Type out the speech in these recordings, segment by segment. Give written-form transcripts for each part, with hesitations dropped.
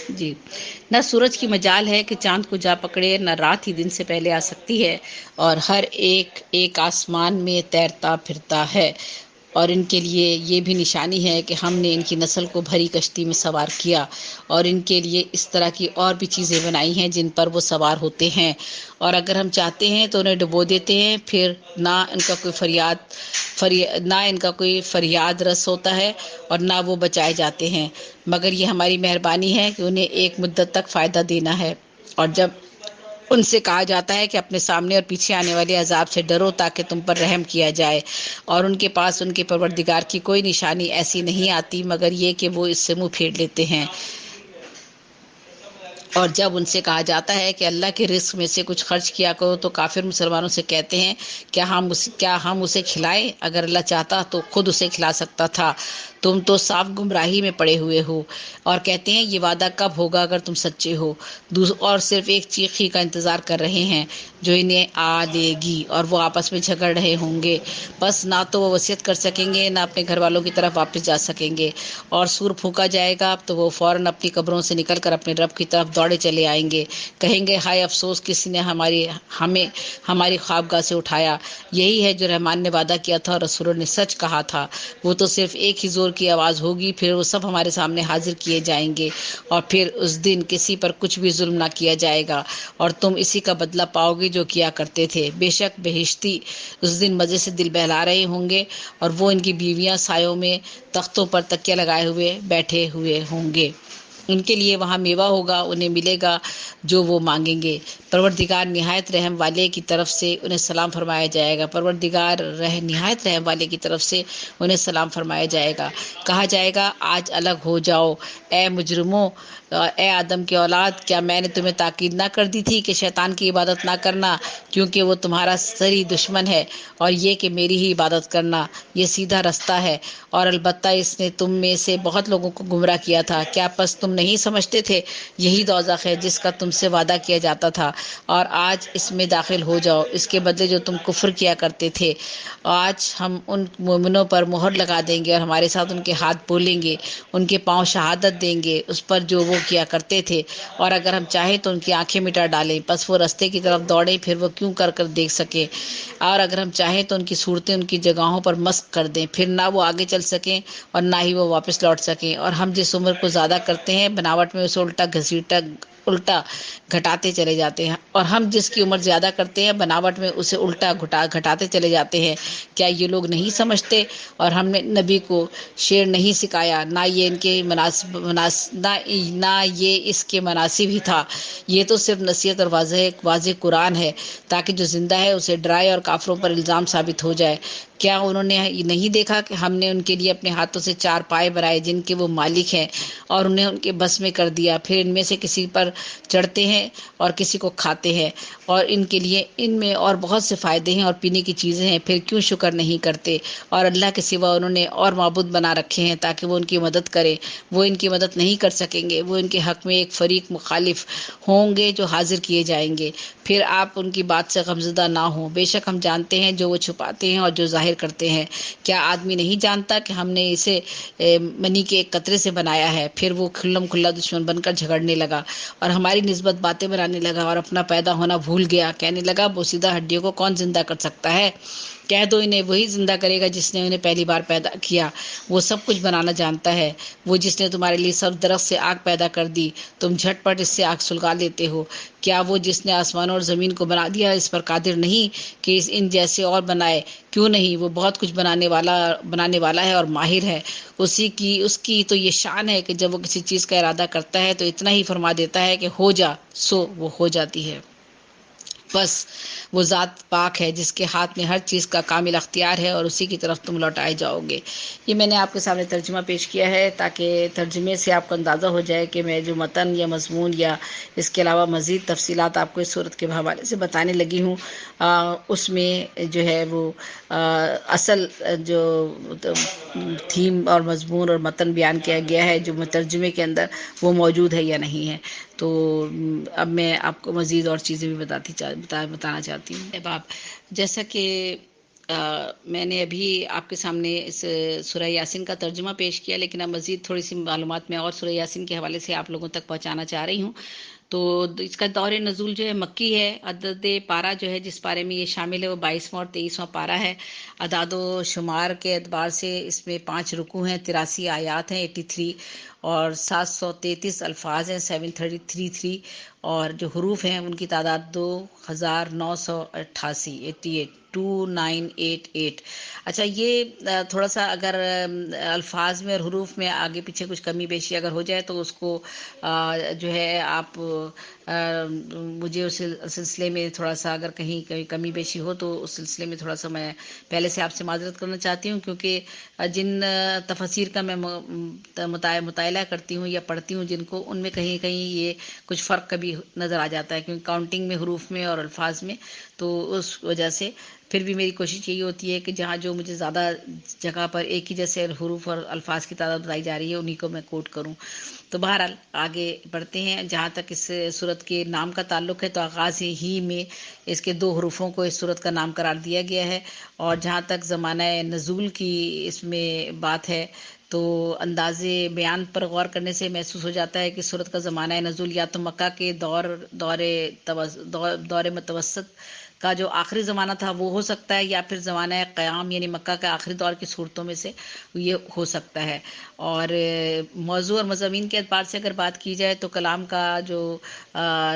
جی، نہ سورج کی مجال ہے کہ چاند کو جا پکڑے، نہ رات ہی دن سے پہلے آ سکتی ہے، اور ہر ایک ایک آسمان میں تیرتا پھرتا ہے۔ اور ان کے لیے یہ بھی نشانی ہے کہ ہم نے ان کی نسل کو بھری کشتی میں سوار کیا، اور ان کے لیے اس طرح کی اور بھی چیزیں بنائی ہیں جن پر وہ سوار ہوتے ہیں، اور اگر ہم چاہتے ہیں تو انہیں ڈبو دیتے ہیں، پھر نہ ان کا کوئی نہ ان کا کوئی فریاد رس ہوتا ہے اور نہ وہ بچائے جاتے ہیں، مگر یہ ہماری مہربانی ہے کہ انہیں ایک مدت تک فائدہ دینا ہے۔ اور جب ان سے کہا جاتا ہے کہ اپنے سامنے اور پیچھے آنے والے عذاب سے ڈرو تاکہ تم پر رحم کیا جائے، اور ان کے پاس ان کے پروردگار کی کوئی نشانی ایسی نہیں آتی مگر یہ کہ وہ اس سے منہ پھیر لیتے ہیں۔ اور جب ان سے کہا جاتا ہے کہ اللہ کے رزق میں سے کچھ خرچ کیا کرو تو کافر مسلمانوں سے کہتے ہیں کیا ہم اسے کھلائیں؟ اگر اللہ چاہتا تو خود اسے کھلا سکتا تھا، تم تو صاف گمراہی میں پڑے ہوئے ہو۔ اور کہتے ہیں یہ وعدہ کب ہوگا اگر تم سچے ہو، اور صرف ایک چیخ ہی کا انتظار کر رہے ہیں جو انہیں آ دے گی، اور وہ آپس میں جھگڑ رہے ہوں گے، بس نہ تو وہ وصیت کر سکیں گے نہ اپنے گھر والوں کی طرف واپس جا سکیں گے۔ اور سور پھونکا جائے گا تو وہ فوراً اپنی قبروں سے نکل کر اپنے رب کی طرف دوڑے چلے آئیں گے، کہیں گے ہائے افسوس، کسی نے ہمیں ہماری خوابگاہ سے اٹھایا۔ یہی ہے جو رحمان نے وعدہ کیا تھا اور رسولوں نے سچ کہا تھا۔ وہ تو صرف ایک ہی زور کی آواز ہوگی، پھر وہ سب ہمارے سامنے حاضر کیے جائیں گے، اور پھر اس دن کسی پر کچھ بھی ظلم نہ کیا جائے گا، اور تم اسی کا بدلہ پاؤ گے جو کیا کرتے تھے۔ بے شک بہشتی اس دن مزے سے دل بہلا رہے ہوں گے، اور وہ ان کی بیویاں سایوں میں تختوں پر تکیہ لگائے ہوئے بیٹھے ہوئے ہوں گے۔ ان کے لیے وہاں میوہ ہوگا، انہیں ملے گا جو وہ مانگیں گے۔ پروردگار نہایت رحم والے کی طرف سے انہیں سلام فرمایا جائے گا، نہایت رحم والے کی طرف سے انہیں سلام فرمایا جائے گا۔ کہا جائے گا آج الگ ہو جاؤ اے مجرموں، اے آدم کے اولاد، کیا میں نے تمہیں تاکید نہ کر دی تھی کہ شیطان کی عبادت نہ کرنا، کیونکہ وہ تمہارا سری دشمن ہے، اور یہ کہ میری ہی عبادت کرنا، یہ سیدھا رستہ ہے، اور البتہ اس نے تم میں سے بہت لوگوں کو گمراہ کیا تھا۔ کیا پس تم نہیں سمجھتے تھے؟ یہی دوزخ ہے جس کا تم سے وعدہ کیا جاتا تھا، اور آج اس میں داخل ہو جاؤ، اس کے بدلے جو تم کفر کیا کرتے تھے۔ آج ہم ان مومنوں پر مہر لگا دیں گے اور ہمارے ساتھ ان کے ہاتھ بولیں گے، ان کے پاؤں شہادت دیں گے اس پر جو وہ کیا کرتے تھے، اور اگر ہم چاہیں تو ان کی آنکھیں مٹا ڈالیں، پس وہ رستے کی طرف دوڑیں، پھر وہ کیوں کر دیکھ سکیں، اور اگر ہم چاہیں تو ان کی صورتیں ان کی جگہوں پر مسخ کر دیں، پھر نہ وہ آگے چل سکیں اور نہ ہی وہ واپس لوٹ سکیں۔ اور ہم جس عمر کو زیادہ کرتے ہیں بناوٹ میں اسے الٹا گھٹاتے چلے جاتے ہیں، اور ہم جس کی عمر زیادہ کرتے ہیں بناوٹ میں اسے الٹا گھٹاتے چلے جاتے ہیں۔ کیا یہ لوگ نہیں سمجھتے؟ اور ہم نے نبی کو شعر نہیں سکھایا، نہ یہ اس کے مناسب ہی تھا، یہ تو صرف نصیحت اور واضح قرآن ہے تاکہ جو زندہ ہے اسے ڈرائے اور کافروں پر الزام ثابت ہو جائے۔ کیا انہوں نے نہیں دیکھا کہ ہم نے ان کے لیے اپنے ہاتھوں سے 4 پائے بنائے جن کے وہ مالک ہیں، اور انہیں ان کے بس میں کر دیا، پھر ان میں سے کسی پر چڑھتے ہیں اور کسی کو کھاتے ہیں، اور ان کے لیے ان میں اور بہت سے فائدے ہیں اور پینے کی چیزیں ہیں، پھر کیوں شکر نہیں کرتے؟ اور اللہ کے سوا انہوں نے اور معبود بنا رکھے ہیں تاکہ وہ ان کی مدد کریں، وہ ان کی مدد نہیں کر سکیں گے، وہ ان کے حق میں ایک فریق مخالف ہوں گے جو حاضر کیے جائیں گے، پھر آپ ان کی بات سے غمزدہ نہ ہوں، بے شک ہم جانتے ہیں جو وہ چھپاتے ہیں اور جو ظاہر کرتے ہیں۔ کیا آدمی نہیں جانتا کہ ہم نے اسے منی کے ایک قطرے سے بنایا ہے؟ پھر وہ کھلم کھلا دشمن بن کر جھگڑنے لگا اور ہماری نسبت باتیں بنانے لگا اور اپنا پیدا ہونا بھول گیا، کہنے لگا بوسیدہ ہڈیوں کو کون زندہ کر سکتا ہے؟ کہہ دو انہیں وہی زندہ کرے گا جس نے انہیں پہلی بار پیدا کیا، وہ سب کچھ بنانا جانتا ہے، وہ جس نے تمہارے لیے سب درخت سے آگ پیدا کر دی، تم جھٹ پٹ اس سے آگ سلگا لیتے ہو۔ کیا وہ جس نے آسمانوں اور زمین کو بنا دیا اس پر قادر نہیں کہ ان جیسے اور بنائے؟ کیوں نہیں، وہ بہت کچھ بنانے والا ہے اور ماہر ہے۔ اس کی تو یہ شان ہے کہ جب وہ کسی چیز کا ارادہ کرتا ہے تو اتنا ہی فرما دیتا ہے کہ ہو جا، سو وہ ہو جاتی ہے۔ بس وہ ذات پاک ہے جس کے ہاتھ میں ہر چیز کا کامل اختیار ہے اور اسی کی طرف تم لوٹائے جاؤ گے۔ یہ میں نے آپ کے سامنے ترجمہ پیش کیا ہے تاکہ ترجمے سے آپ کو اندازہ ہو جائے کہ میں جو متن یا مضمون یا اس کے علاوہ مزید تفصیلات آپ کو اس صورت کے حوالے سے بتانے لگی ہوں، اس میں جو ہے وہ اصل جو تھیم اور مضمون اور متن بیان کیا گیا ہے جو ترجمے کے اندر وہ موجود ہے یا نہیں ہے۔ تو اب میں آپ کو مزید اور چیزیں بھی بتانا چاہتی ہوں۔ اب آپ جیسا کہ میں نے ابھی آپ کے سامنے اس سورہ یاسین کا ترجمہ پیش کیا، لیکن اب مزید تھوڑی سی معلومات میں اور سورہ یاسین کے حوالے سے آپ لوگوں تک پہنچانا چاہ رہی ہوں۔ تو اس کا دور نزول جو ہے مکی ہے۔ عدد پارہ جو ہے جس پارے میں یہ شامل ہے وہ 22واں اور 23واں پارہ ہے۔ اعداد و شمار کے اعتبار سے اس میں 5 رکوع ہیں، 83 آیات ہیں 83، اور 733 الفاظ ہیں 733، اور جو حروف ہیں ان کی تعداد 2988 2988۔ اچھا، یہ تھوڑا سا اگر الفاظ میں اور حروف میں آگے پیچھے کچھ کمی بیشی اگر ہو جائے تو اس کو جو ہے آپ مجھے اس سلسلے میں تھوڑا سا اگر کہیں کمی بیشی ہو تو اس سلسلے میں تھوڑا سا میں پہلے سے آپ سے معذرت کرنا چاہتی ہوں، کیونکہ جن تفاسیر کا میں مطالعہ کرتی ہوں یا پڑھتی ہوں جن کو، ان میں کہیں کہیں یہ کچھ فرق کبھی نظر آ جاتا ہے، کیونکہ کاؤنٹنگ میں حروف میں اور الفاظ میں، تو اس وجہ سے پھر بھی میری کوشش یہی ہوتی ہے کہ جہاں جو مجھے زیادہ جگہ پر ایک ہی جیسے حروف اور الفاظ کی تعداد بتائی جا رہی ہے انہی کو میں کوٹ کروں۔ تو بہرحال آگے بڑھتے ہیں۔ جہاں تک اس سورت کے نام کا تعلق ہے تو آغاز ہی میں اس کے 2 حروفوں کو اس سورت کا نام قرار دیا گیا ہے، اور جہاں تک زمانہ نزول کی اس میں بات ہے تو انداز بیان پر غور کرنے سے محسوس ہو جاتا ہے کہ سورت کا زمانہ نزول یا تو مکہ کے دور متوسط کا جو آخری زمانہ تھا وہ ہو سکتا ہے، یا پھر زمانہ قیام یعنی مکہ کے آخری دور کی صورتوں میں سے یہ ہو سکتا ہے۔ اور موضوع اور مضامین کے اعتبار سے اگر بات کی جائے تو کلام کا جو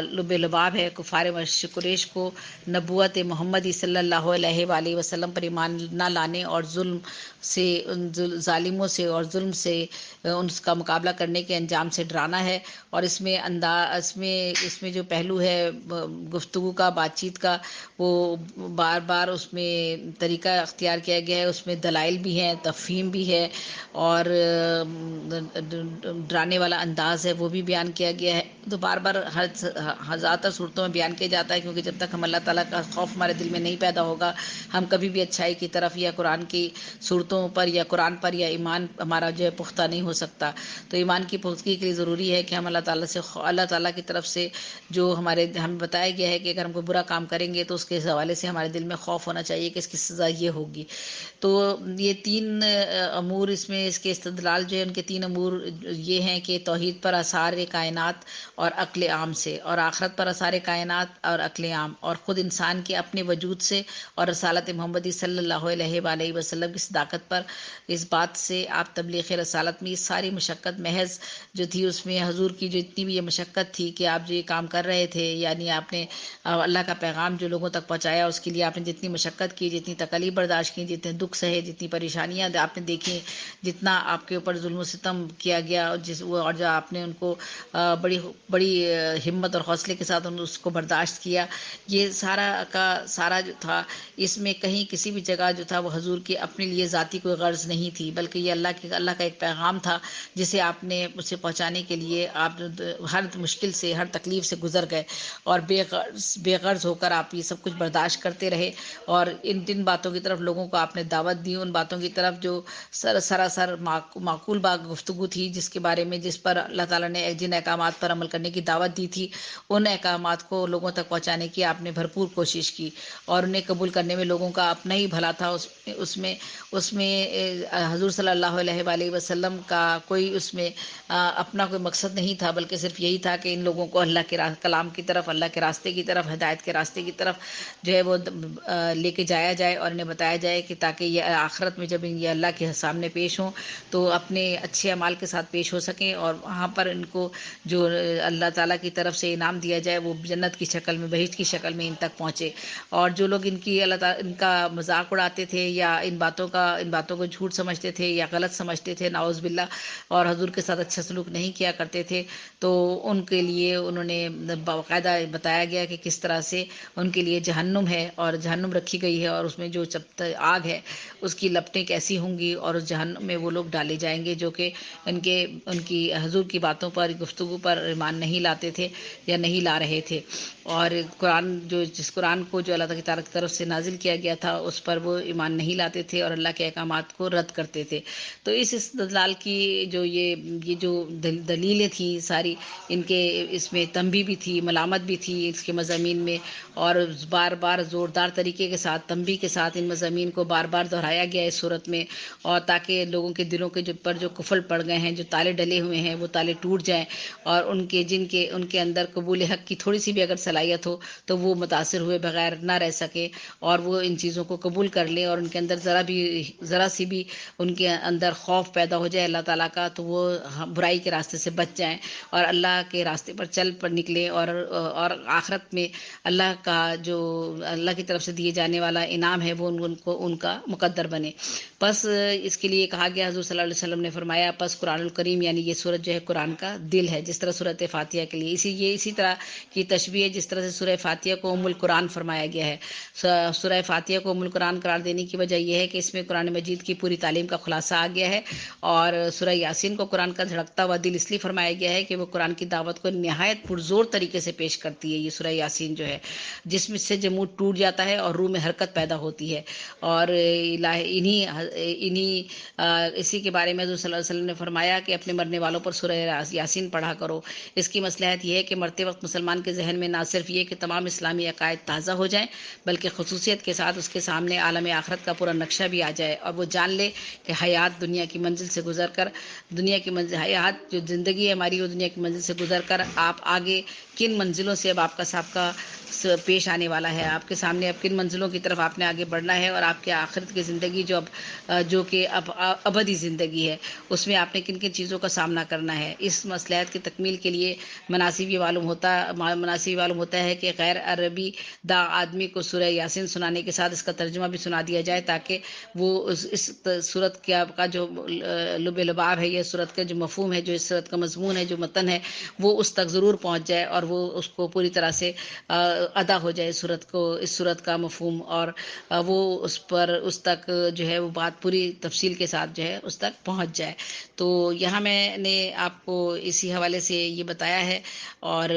لب لباب ہے، کفار قریش کو نبوت محمدی صلی اللہ علیہ وآلہ وسلم پر ایمان نہ لانے اور ظالموں سے اور ظلم سے ان کا مقابلہ کرنے کے انجام سے ڈرانا ہے۔ اور اس میں جو پہلو ہے گفتگو کا، بات چیت کا، وہ بار بار اس میں طریقہ اختیار کیا گیا ہے، اس میں دلائل بھی ہیں، تفہیم بھی ہے، اور ڈرانے والا انداز ہے وہ بھی بیان کیا گیا ہے۔ تو بار بار زیادہ تر صورتوں میں بیان کیا جاتا ہے، کیونکہ جب تک ہم اللہ تعالیٰ کا خوف ہمارے دل میں نہیں پیدا ہوگا ہم کبھی بھی اچھائی کی طرف یا قرآن کی صورتوں پر یا قرآن پر یا ایمان ہمارا جو ہے پختہ نہیں ہو سکتا۔ تو ایمان کی پختگی کے لیے ضروری ہے کہ ہم اللہ تعالیٰ کی طرف سے جو ہمیں بتایا گیا ہے کہ اگر ہم کوئی برا کام کریں گے تو اس کے حوالے سے ہمارے دل میں خوف ہونا چاہیے کہ اس کی سزا یہ ہوگی۔ تو یہ 3 امور اس کے استدلال جو ہے ان کے 3 امور یہ ہیں کہ توحید پر آثار کائنات اور عقل عام سے، اور آخرت پر آثار کائنات اور عقل عام، اور خود انسان کے اپنے وجود سے، اور رسالت محمدی صلی اللہ علیہ وآلہ وسلم کی صداقت پر۔ اس بات سے آپ تبلیغ رسالت میں یہ ساری مشقت محض جو تھی، اس میں حضور کی جو اتنی بھی یہ مشقت تھی کہ آپ جو یہ کام کر رہے تھے، یعنی آپ نے اللہ کا پیغام جو لوگوں تک پہنچایا، اس کے لیے آپ نے جتنی مشقت کی، جتنی تکالیف برداشت کی، جتنے دکھ سہے، جتنی پریشانیاں آپ نے دیکھی، جتنا آپ کے اوپر ظلم و ستم کیا گیا، اور جو آپ نے ان کو بڑی بڑی ہمت اور حوصلے کے ساتھ اس کو برداشت کیا، یہ سارا کا سارا جو تھا، اس میں کہیں کسی بھی جگہ جو تھا وہ حضور کے اپنے لیے ذاتی کوئی غرض نہیں تھی، بلکہ یہ اللہ کا ایک پیغام تھا جسے آپ نے اسے پہنچانے کے لیے آپ ہر مشکل سے، ہر تکلیف سے گزر گئے، اور بے غرض ہو کر آپ یہ سب کچھ برداشت کرتے رہے، اور ان باتوں کی طرف لوگوں کو آپ نے دعوت دی، ان باتوں کی طرف جو سراسر معقول گفتگو تھی، جس پر اللہ تعالیٰ نے جن احکامات پر عمل کرنے کی دعوت دی تھی، ان احکامات کو لوگوں تک پہنچانے کی آپ نے بھرپور کوشش کی، اور انہیں قبول کرنے میں لوگوں کا اپنا ہی بھلا تھا۔ اس میں حضور صلی اللہ علیہ وآلہ وسلم کا کوئی اس میں اپنا کوئی مقصد نہیں تھا، بلکہ صرف یہی تھا کہ ان لوگوں کو اللہ کے کلام کی طرف، اللہ کے راستے کی طرف، ہدایت کے راستے کی طرف جو ہے وہ لے کے جایا جائے، اور انہیں بتایا جائے کہ تاکہ یہ آخرت میں جب یہ اللہ کے سامنے پیش ہوں تو اپنے اچھے اعمال کے ساتھ پیش ہو سکیں، اور وہاں پر ان کو جو اللہ تعالیٰ کی طرف سے انعام دیا جائے وہ جنت کی شکل میں، بہشت کی شکل میں ان تک پہنچے۔ اور جو لوگ ان کا مذاق اڑاتے تھے یا ان باتوں کو جھوٹ سمجھتے تھے یا غلط سمجھتے تھے، نعوذ باللہ، اور حضور کے ساتھ اچھا سلوک نہیں کیا کرتے تھے، تو ان کے لیے انہوں نے باقاعدہ بتایا گیا کہ کس طرح سے ان کے لیے جہنم ہے، اور جہنم رکھی گئی ہے، اور اس میں جو آگ ہے اس کی لپٹیں کیسی ہوں گی، اور اس جہنم میں وہ لوگ ڈالے جائیں گے جو کہ ان کی حضور کی باتوں پر، گفتگو پر ایمان نہیں لاتے تھے یا نہیں لا رہے تھے، اور جس قرآن کو جو اللہ تعالیٰ کی طرف سے نازل کیا گیا تھا اس پر وہ ایمان نہیں لاتے تھے اور اللہ کے احکامات کو رد کرتے تھے۔ تو اس استدلال کی جو یہ جو دلیلیں تھیں ساری، ان کے اس میں تنبیہ بھی تھی، ملامت بھی تھی اس کے مضامین میں، اور بار بار زوردار طریقے کے ساتھ تنبیہ کے ساتھ ان مضامین کو بار بار دہرایا گیا ہے اس صورت میں، اور تاکہ لوگوں کے دلوں کے پر جو قفل پڑ گئے ہیں، جو تالے ڈلے ہوئے ہیں، وہ تالے ٹوٹ جائیں، اور ان کے اندر قبول حق کی تھوڑی سی بھی اگر صلاحیت ہو تو وہ متاثر ہوئے بغیر نہ رہ سکے، اور وہ ان چیزوں کو قبول کر لیں، اور ان کے اندر ذرا سی بھی ان کے اندر خوف پیدا ہو جائے اللہ تعالیٰ کا، تو وہ برائی کے راستے سے بچ جائیں اور اللہ کے راستے پر چل پر نکلیں، اور آخرت میں اللہ کا جو اللہ کی طرف سے دیے جانے والا انعام ہے وہ ان کا مقدر بنے۔ پس اس کے لیے کہا گیا، حضور صلی اللہ علیہ وسلم نے فرمایا، پس قرآن الکریم یعنی یہ سورت جو ہے قرآن کا دل ہے، جس طرح سورت فاتحہ کے لیے اسی طرح کی تشبیہ ہے جس طرح سے سورہ فاتحہ کو ام القرآن فرمایا گیا ہے۔ سورہ فاتحہ کو ام القرآن قرار دینے کی وجہ یہ ہے کہ اس میں قرآن مجید کی پوری تعلیم کا خلاصہ آ گیا ہے، اور سورہ یاسین کو قرآن کا دھڑکتا ہوا دل اس لیے فرمایا گیا ہے کہ وہ قرآن کی دعوت کو نہایت پرزور طریقے سے پیش کرتی ہے۔ یہ سورہ یاسین جو ہے، جس میں سے جمود ٹوٹ جاتا ہے اور روح میں حرکت پیدا ہوتی ہے، اور اسی کے بارے میں حضور صلی اللہ علیہ وسلم نے فرمایا کہ اپنے مرنے والوں پر سورہ یاسین پڑھا کرو۔ اس کی مصلحت یہ ہے کہ مرتے وقت مسلمان کے ذہن میں نہ صرف یہ کہ تمام اسلامی عقائد تازہ ہو جائیں، بلکہ خصوصیت کے ساتھ اس کے سامنے عالم آخرت کا پورا نقشہ بھی آ جائے، اور وہ جان لے کہ حیات دنیا کی منزل سے گزر کر حیات جو زندگی ہے ہماری، وہ دنیا کی منزل سے گزر کر آپ آگے کن منزلوں سے اب آپ کا سابقہ پیش آنے والا ہے، آپ کے سامنے اب کن منزلوں کی طرف آپ نے آگے بڑھنا ہے، اور آپ کے آخرت کی زندگی جو کہ اب ابدی زندگی ہے، اس میں آپ نے کن کن چیزوں کا سامنا کرنا ہے۔ اس مصلحت کی تکمیل کے لیے مناسب یہ معلوم ہوتا ہے کہ غیر عربی دا آدمی کو سورہ یاسین سنانے کے ساتھ اس کا ترجمہ بھی سنا دیا جائے، تاکہ وہ اس صورت کا جو لب لباب ہے، یہ صورت کا جو مفہوم ہے، جو اس صورت کا مضمون ہے، جو متن ہے، وہ اس تک ضرور پہنچ جائے، اور وہ اس کو پوری طرح سے ادا ہو جائے اس صورت کا مفہوم، اور وہ اس تک جو ہے وہ بات پوری تفصیل کے ساتھ جو ہے اس تک پہنچ جائے۔ تو یہاں میں نے آپ کو اسی حوالے سے یہ بتایا ہے، اور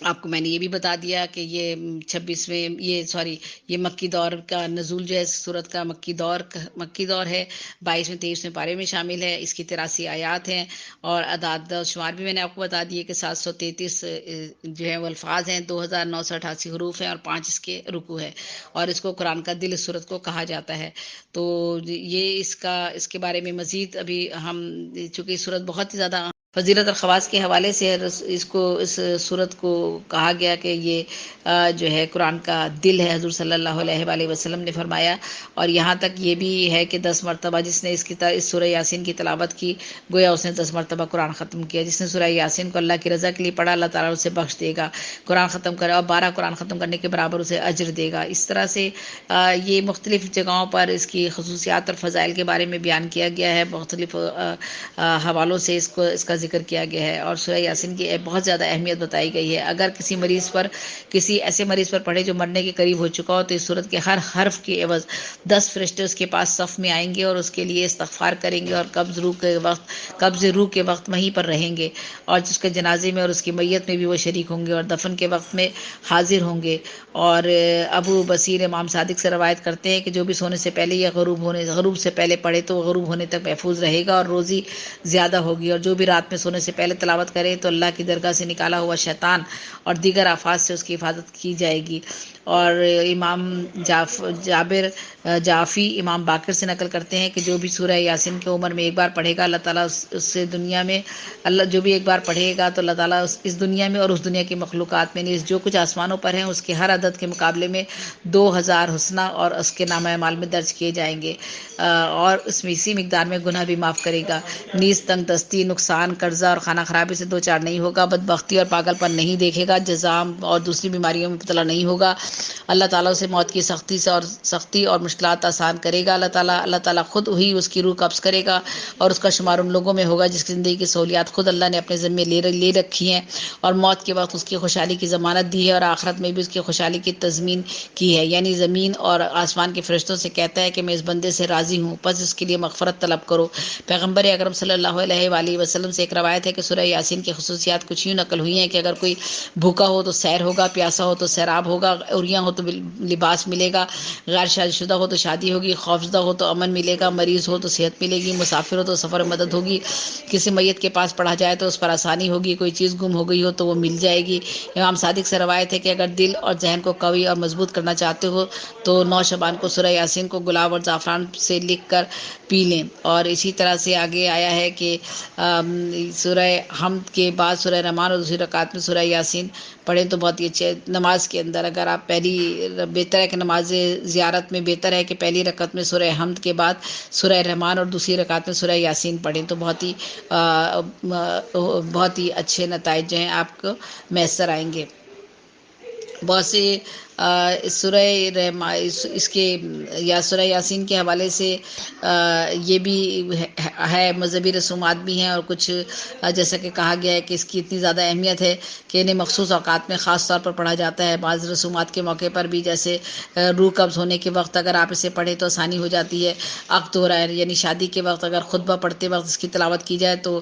آپ کو میں نے یہ بھی بتا دیا کہ یہ 26ویں یہ مکی دور کا نزول جو ہے سورت کا مکی دور ہے، 22ویں 23ویں پارے میں شامل ہے، اس کی 83 آیات ہیں، اور اعداد و شمار بھی میں نے آپ کو بتا دیے کہ 733 جو ہے وہ الفاظ ہیں، 2988 حروف ہیں، اور 5 اس کے رکوع ہے، اور اس کو قرآن کا دل اس سورت کو کہا جاتا ہے۔ تو یہ اس کے بارے میں مزید ابھی ہم، چونکہ یہ سورت بہت ہی زیادہ فضیلت اور خواص کے حوالے سے اس صورت کو کہا گیا کہ یہ جو ہے قرآن کا دل ہے، حضور صلی اللہ علیہ وآلہ وسلم نے فرمایا، اور یہاں تک یہ بھی ہے کہ 10 مرتبہ جس نے اس سورہ یاسین کی تلاوت کی، گویا اس نے 10 مرتبہ قرآن ختم کیا۔ جس نے سورہ یاسین کو اللہ کی رضا کے لیے پڑھا، اللہ تعالیٰ اسے بخش دے گا، قرآن ختم کرے اور 12 قرآن ختم کرنے کے برابر اسے اجر دے گا۔ اس طرح سے یہ مختلف جگہوں پر اس کی خصوصیات اور فضائل کے بارے میں بیان کیا گیا ہے، مختلف حوالوں سے اس کا ذکر کیا گیا ہے، اور سورہ یاسین کی بہت زیادہ اہمیت بتائی گئی ہے۔ اگر کسی ایسے مریض پر پڑھے جو مرنے کے قریب ہو چکا ہو، تو اس صورت کے ہر حرف کے عوض 10 فرشتے اس کے پاس صف میں آئیں گے اور اس کے لیے استغفار کریں گے، اور قبض روح کے وقت وہیں پر رہیں گے، اور جس کے جنازے میں اور اس کی میت میں بھی وہ شریک ہوں گے، اور دفن کے وقت میں حاضر ہوں گے۔ اور ابو بصیر امام صادق سے روایت کرتے ہیں کہ جو بھی سونے سے پہلے یا غروب سے پہلے پڑھے تو غروب ہونے تک محفوظ رہے گا اور روزی زیادہ ہوگی، اور جو بھی رات میں سونے سے پہلے تلاوت کرے تو اللہ کی درگاہ سے نکالا ہوا شیطان اور دیگر آفات سے اس کی حفاظت کی جائے گی۔ اور امام جابر جعفی امام باقر سے نقل کرتے ہیں کہ جو بھی سورہ یاسین کی عمر میں ایک بار پڑھے گا، اللہ تعالیٰ اس سے دنیا میں جو بھی ایک بار پڑھے گا تو اللہ تعالیٰ اس دنیا میں اور اس دنیا کی مخلوقات میں نیز جو کچھ آسمانوں پر ہیں اس کے ہر عدد کے مقابلے میں 2000 حسنہ اور اس کے نامہ اعمال میں درج کیے جائیں گے، اور اس میں اسی مقدار میں گناہ بھی معاف کرے گا۔ نیز تنگ دستی، نقصان، قرضہ اور خانہ خرابی سے دو چار نہیں ہوگا، بدبختی اور پاگل پن نہیں دیکھے گا، جزام اور دوسری بیماریوں میں مبتلا نہیں ہوگا، اللہ تعالیٰ اسے موت کی سختی اور مشکلات آسان کرے گا، اللہ تعالیٰ خود ہی اس کی روح قبض کرے گا، اور اس کا شمار ان لوگوں میں ہوگا جس کی زندگی کی سہولیات خود اللہ نے اپنے ذمے لے رکھی ہیں، اور موت کے وقت اس کی خوشحالی کی ضمانت دی ہے، اور آخرت میں بھی اس کی خوشحالی کی تضمین کی ہے، یعنی زمین اور آسمان کے فرشتوں سے کہتا ہے کہ میں اس بندے سے راضی ہوں، پس اس کے لیے مغفرت طلب کرو۔ پیغمبر اکرم صلی اللہ علیہ وآلہ وسلم سے ایک روایت ہے کہ سورہ یاسین کی خصوصیات کچھ یوں نقل ہوئی ہیں کہ اگر کوئی بھوکا ہو تو سیر ہوگا، پیاسا ہو تو سیراب ہوگا، اور حوریاں ہو تو لباس ملے گا، غیر شادی شدہ ہو تو شادی ہوگی، خوفزدہ ہو تو امن ملے گا، مریض ہو تو صحت ملے گی، مسافر ہو تو سفر میں مدد ہوگی، کسی میت کے پاس پڑھا جائے تو اس پر آسانی ہوگی، کوئی چیز گم ہو گئی ہو تو وہ مل جائے گی۔ امام صادق سے روایت ہے کہ اگر دل اور ذہن کو قوی اور مضبوط کرنا چاہتے ہو تو 9 شعبان کو سورہ یاسین کو گلاب اور زعفران سے لکھ کر پی لیں۔ اور اسی طرح سے آگے آیا ہے کہ سورہ حمد کے بعد سورہ رحمان اور دوسری رکعت میں سورہ یاسین پڑھیں تو بہت ہی اچھے۔ نماز کے اندر اگر آپ بہتر ہے کہ نماز زیارت میں بہتر ہے کہ پہلی رکعت میں سورہ حمد کے بعد سورہ رحمان اور دوسری رکعت میں سورہ یاسین پڑھیں تو بہت ہی اچھے نتائج جو ہیں آپ کو میسر آئیں گے۔ بہت سے سورہ اس کے یا سورہ یاسین کے حوالے سے یہ بھی ہے، مذہبی رسومات بھی ہیں، اور کچھ جیسا کہ کہا گیا ہے کہ اس کی اتنی زیادہ اہمیت ہے کہ انہیں مخصوص اوقات میں خاص طور پر پڑھا جاتا ہے۔ بعض رسومات کے موقع پر بھی، جیسے روح قبض ہونے کے وقت اگر آپ اسے پڑھیں تو آسانی ہو جاتی ہے، عقد ہو رہا ہے یعنی شادی کے وقت اگر خطبہ پڑھتے وقت اس کی تلاوت کی جائے تو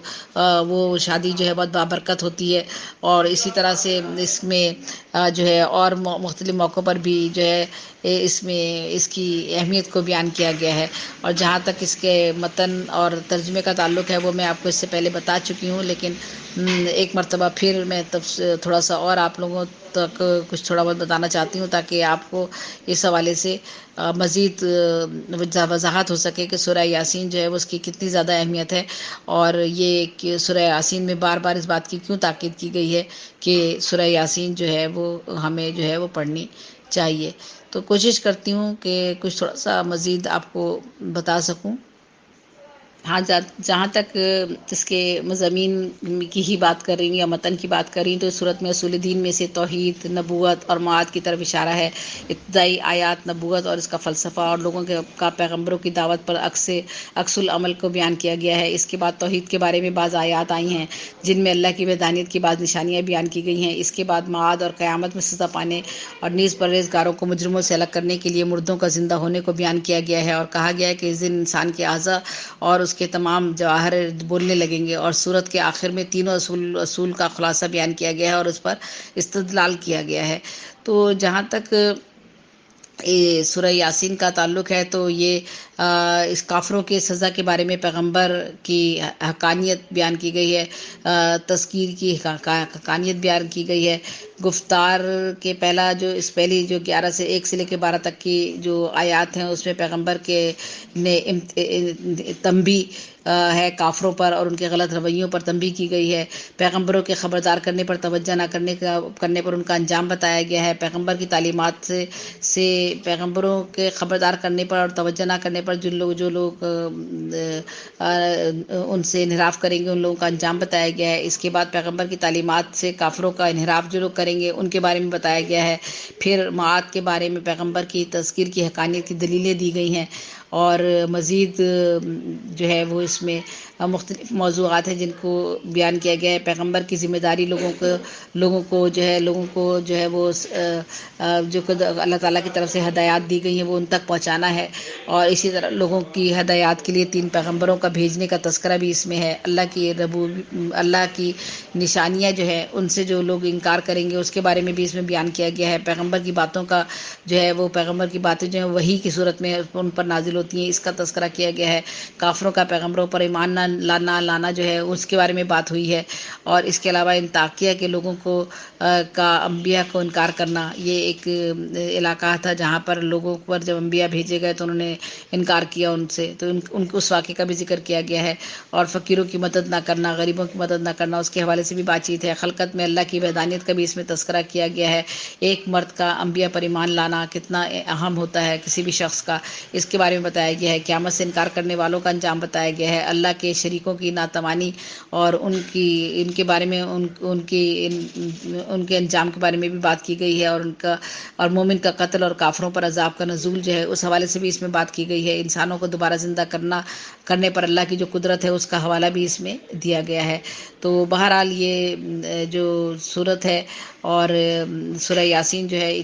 وہ شادی جو ہے بہت بابرکت ہوتی ہے۔ اور اسی طرح سے اس میں جو ہے اور مختلف موقعوں پر بھی جو ہے اس میں اس کی اہمیت کو بیان کیا گیا ہے۔ اور جہاں تک اس کے متن اور ترجمے کا تعلق ہے وہ میں آپ کو اس سے پہلے بتا چکی ہوں، لیکن ایک مرتبہ پھر میں تھوڑا سا اور آپ لوگوں تک کچھ تھوڑا بہت بتانا چاہتی ہوں تاکہ آپ کو اس حوالے سے مزید وضاحت ہو سکے کہ سورہ یاسین جو ہے وہ اس کی کتنی زیادہ اہمیت ہے، اور یہ کہ سورہ یاسین میں بار بار اس بات کی کیوں تاکید کی گئی ہے کہ سورہ یاسین جو ہے وہ ہمیں جو ہے وہ پڑھنی چاہیے۔ تو کوشش کرتی ہوں کہ کچھ تھوڑا سا مزید آپ کو بتا سکوں۔ ہاں، جہاں تک اس کے مضامین کی ہی بات کر رہی ہوں یا متن کی بات کر رہی ہوں تو اس صورت میں اصول دین میں سے توحید، نبوت اور معاد کی طرف اشارہ ہے۔ ابتدائی آیات نبوت اور اس کا فلسفہ اور لوگوں کا پیغمبروں کی دعوت پر عکس العمل کو بیان کیا گیا ہے۔ اس کے بعد توحید کے بارے میں بعض آیات آئی ہیں جن میں اللہ کی وحدانیت کی بعض نشانیاں بیان کی گئی ہیں۔ اس کے بعد معاد اور قیامت میں سزا پانے اور نیز پرہیزگاروں کو مجرموں سے الگ کرنے کے لیے مردوں کا زندہ ہونے کو بیان کیا گیا ہے، اور کہا گیا ہے کہ اس دن انسان کے اعضاء اور اس کے تمام جواہر بولنے لگیں گے۔ اور سورت کے آخر میں تینوں اصول کا خلاصہ بیان کیا گیا ہے اور اس پر استدلال کیا گیا ہے۔ تو جہاں تک سورہ یاسین کا تعلق ہے تو یہ اس کافروں کے سزا کے بارے میں پیغمبر کی حقانیت بیان کی گئی ہے، تذکیر کی حقانیت بیان کی گئی ہے۔ گفتار کے پہلی جو 11 سے 1 سے لے کے 12 تک کی جو آیات ہیں اس میں پیغمبر کے نے تنبیہ ہے کافروں پر اور ان کے غلط رویوں پر تنبیہ کی گئی ہے۔ پیغمبروں کے خبردار کرنے پر توجہ نہ کرنے پر ان کا انجام بتایا گیا ہے۔ پیغمبر کی تعلیمات سے پیغمبروں کے خبردار کرنے پر اور توجہ نہ کرنے پر جو لوگ ان سے انحراف کریں گے ان لوگوں کا انجام بتایا گیا ہے۔ اس کے بعد پیغمبر کی تعلیمات سے کافروں کا انحراف جو لوگ کریں گے ان کے بارے میں بتایا گیا ہے۔ پھر معاد کے بارے میں پیغمبر کی تذکیر کی حقانیت کی دلیلیں دی گئی ہیں، اور مزید جو ہے وہ اس میں مختلف موضوعات ہیں جن کو بیان کیا گیا ہے۔ پیغمبر کی ذمہ داری لوگوں کو جو ہے وہ جو اللہ تعالیٰ کی طرف سے ہدایات دی گئی ہیں وہ ان تک پہنچانا ہے، اور اسی طرح لوگوں کی ہدایات کے لیے 3 پیغمبروں کا بھیجنے کا تذکرہ بھی اس میں ہے۔ اللہ کی نشانیاں جو ہے ان سے جو لوگ انکار کریں گے اس کے بارے میں بھی اس میں بیان کیا گیا ہے۔ پیغمبر کی باتوں کا جو ہے وہ پیغمبر کی باتیں جو ہیں وحی کی صورت میں ان پر نازل ہوتی ہیں، اس کا تذکرہ کیا گیا ہے۔ کافروں کا پیغمبروں پر ایمان نہ لانا جو ہے اس کے بارے میں بات ہوئی ہے، اور اس کے علاوہ انطاکیہ کے لوگوں کا انبیاء کو انکار کرنا، یہ ایک علاقہ تھا جہاں پر لوگوں پر جب انبیاء بھیجے گئے تو انہوں نے انکار کیا ان سے، تو ان کو اس واقعے کا بھی ذکر کیا گیا ہے۔ اور فقیروں کی مدد نہ کرنا، غریبوں کی مدد نہ کرنا، اس کے حوالے سے بھی بات چیت ہے۔ خلقت میں اللہ کی وحدانیت کا بھی اس میں تذکرہ کیا گیا ہے۔ ایک مرد کا انبیاء پر ایمان لانا کتنا اہم ہوتا ہے کسی بھی شخص کا، اس کے بارے میں بتایا گیا ہے۔ قیامت سے انکار کرنے والوں کا انجام بتایا گیا ہے۔ اللہ کے شریکوں کی ناتوانی اور ان کے بارے میں ان کے انجام کے بارے میں بھی بات کی گئی ہے، اور مومن کا قتل اور کافروں پر عذاب کا نزول جو ہے اس حوالے سے بھی اس میں بات کی گئی ہے۔ انسانوں کو دوبارہ زندہ کرنے پر اللہ کی جو قدرت ہے اس کا حوالہ بھی اس میں دیا گیا ہے۔ تو بہرحال یہ جو صورت ہے اور سورہ یاسین جو ہے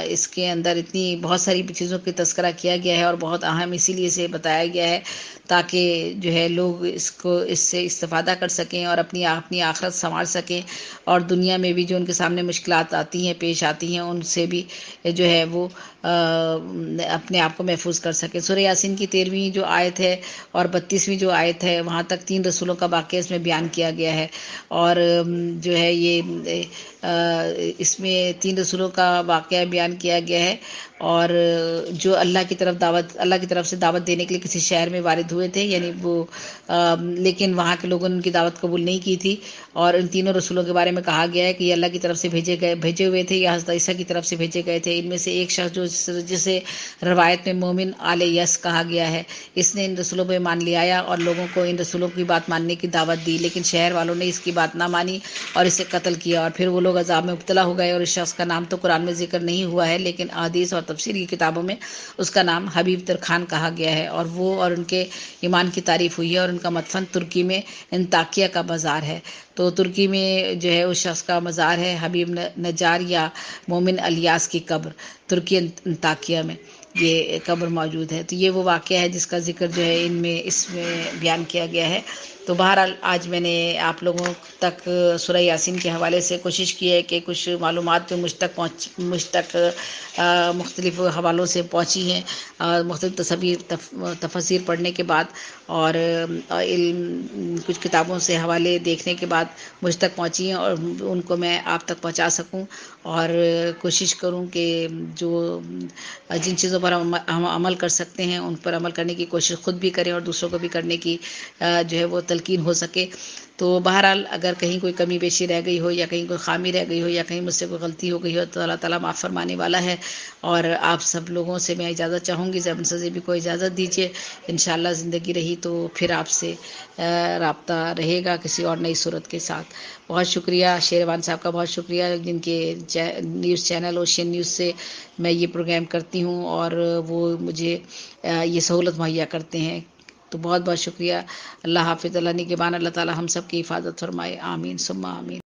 اس کے اندر اتنی بہت ساری چیزوں کی تذکرہ کیا گیا ہے اور بہت اہم اسی لیے سے بتایا گیا ہے تاکہ جو ہے لوگ اس سے استفادہ کر سکیں اور اپنی آخرت سنوار سکیں، اور دنیا میں بھی جو ان کے سامنے مشکلات آتی ہیں، پیش آتی ہیں، ان سے بھی جو ہے وہ اپنے آپ کو محفوظ کر سکیں۔ سورہ یاسین کی 13ویں جو آیت ہے اور 32ویں جو آیت ہے، وہاں تک 3 رسولوں کا واقعہ اس میں بیان کیا گیا ہے، اور جو ہے یہ اس میں 3 رسولوں کا واقعہ بیان کیا گیا ہے، اور جو اللہ کی طرف سے دعوت دینے کے لیے کسی شہر میں وارد ہوئے تھے، یعنی وہ لیکن وہاں کے لوگوں نے ان کی دعوت قبول نہیں کی تھی، اور ان تینوں رسولوں کے بارے میں کہا گیا ہے کہ یہ اللہ کی طرف سے بھیجے ہوئے تھے یا حضرت عیسیٰ کی طرف سے بھیجے گئے تھے۔ ان میں سے ایک شخص جسے روایت میں مومن آل یس کہا گیا ہے، اس نے ان رسولوں پہ ایمان لے آیا اور لوگوں کو ان رسولوں کی بات ماننے کی دعوت دی، لیکن شہر والوں نے اس کی بات نہ مانی اور اسے قتل کیا، اور پھر وہ لوگ عذاب میں مبتلا ہو گئے، اور اس شخص کا نام تو قرآن میں ذکر نہیں ہوا ہے، لیکن احادیث اور تفسیر کی کتابوں میں اس کا نام حبیب ترخان کہا گیا ہے، اور وہ اور ان کے ایمان کی تعریف ہوئی ہے، اور ان کا مدفن ترکی میں انطاکیہ کا مزار ہے۔ تو ترکی میں جو ہے اس شخص کا مزار ہے، حبیب نجار یا مومن الیاس کی قبر، ترکی انطاکیہ میں یہ قبر موجود ہے۔ تو یہ وہ واقعہ ہے جس کا ذکر جو ہے اس میں بیان کیا گیا ہے۔ تو بہرحال آج میں نے آپ لوگوں تک سورہ یاسین کے حوالے سے کوشش کی ہے کہ کچھ معلومات جو مجھ تک مختلف حوالوں سے پہنچی ہیں، مختلف تفاسیر پڑھنے کے بعد اور کچھ کتابوں سے حوالے دیکھنے کے بعد مجھ تک پہنچی ہیں، اور ان کو میں آپ تک پہنچا سکوں، اور کوشش کروں کہ جن چیزوں پر ہم عمل کر سکتے ہیں ان پر عمل کرنے کی کوشش خود بھی کریں اور دوسروں کو بھی کرنے کی جو ہے وہ تلقین ہو سکے۔ تو بہرحال اگر کہیں کوئی کمی بیشی رہ گئی ہو یا کہیں کوئی خامی رہ گئی ہو یا کہیں مجھ سے کوئی غلطی ہو گئی ہو تو اللہ تعالیٰ معاف فرمانے والا ہے، اور آپ سب لوگوں سے میں اجازت چاہوں گی، زبان سے بھی کوئی اجازت دیجیے، انشاءاللہ زندگی رہی تو پھر آپ سے رابطہ رہے گا کسی اور نئی صورت کے ساتھ۔ بہت شکریہ شیروان صاحب کا، بہت شکریہ جن کے نیوز چینل اوشین نیوز سے میں یہ پروگرام کرتی ہوں اور وہ مجھے یہ سہولت مہیا کرتے ہیں، تو بہت بہت شکریہ۔ اللہ حافظ، اللہ نگہبان، اللہ تعالی ہم سب کی حفاظت فرمائے، آمین ثم آمین۔